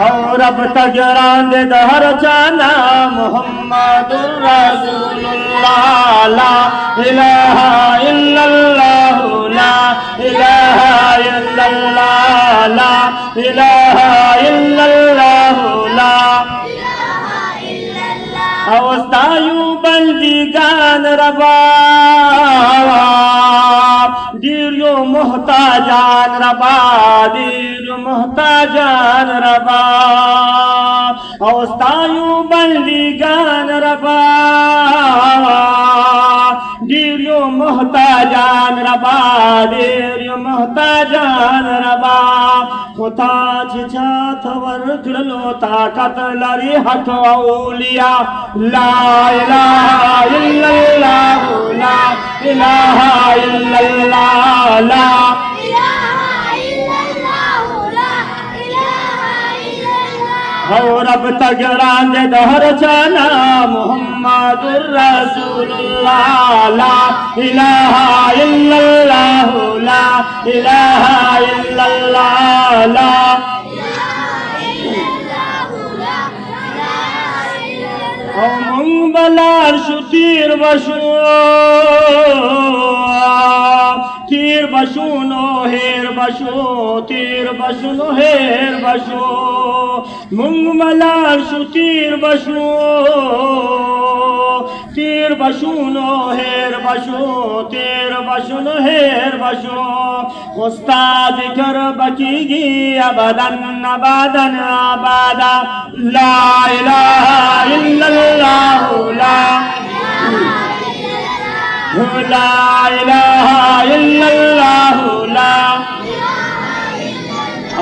और अब तक रांदे दहर जाना मुहम्मदुर रसूलुल्लाह ला इलाहा इल्लल्लाह ला इलाहा इल्लल्लाह ला इलाहा इल्लल्लाह ला अवस्थायु बंदीगान रबा दीर्यो मोहताजान रबा दीर्यो मोहताजान रबा अवस्थायु बंदीगान रबा दीर्यो मोहताजान रबा दीर्यो मोहताजान रबा खुदा जिजा थवर जुड़लो ताकत लरी हथ औलिया ला इलाहा इल्लल्लाह ला इलाहा इल्लल्लाह ला और अब तक रांदे दहर जाना मुहम्मदुर रसूलुल्लाह ला इलाहा इल्लल्लाह ला इलाहा इल्लल्लाह ला मंगलार शुतीर बशु तीर बशुनो हेर बशु तीर बशुनो हेर बशु मंगलार शुतीर बशु तीर बशुनो हेर बशु तीर बशुनो हेर बशु उस्ताद कर बचीगी अबदन अबदन अबदा ला इलाहा इल्लल्लाह ला इलाहा इल्लल्लाह ला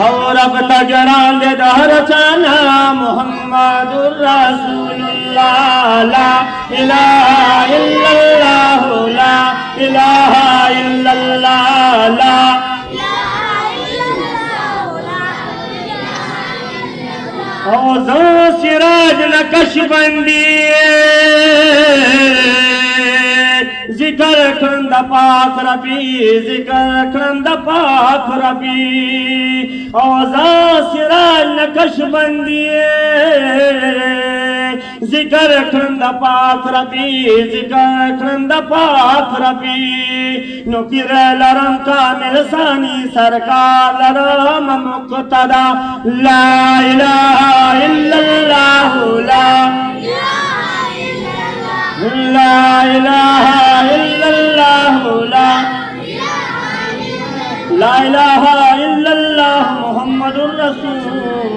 और अब तक रांदे दहर जाना मुहम्मदुर रसूलुल्लाह ला इलाहा इल्लल्लाह ला इलाहा इल्लल्लाह ला औज़ो सिराज नक्शबंदी जिक्र खंद पाक रबी जिक्र खंद पाक रबी औज़ो सिराज नक्शबंदी जिक्र खंद पाक रबी जिक्र खंद पाक रबी नुकिर लरम कामिल सानी सरकार लरम मुक्तदा ला इलाहा इल्लल्लाह ला इलाहा इल्लल्लाह ला इलाहा इल्लल्लाह मुहम्मदुर रसूलुल्लाह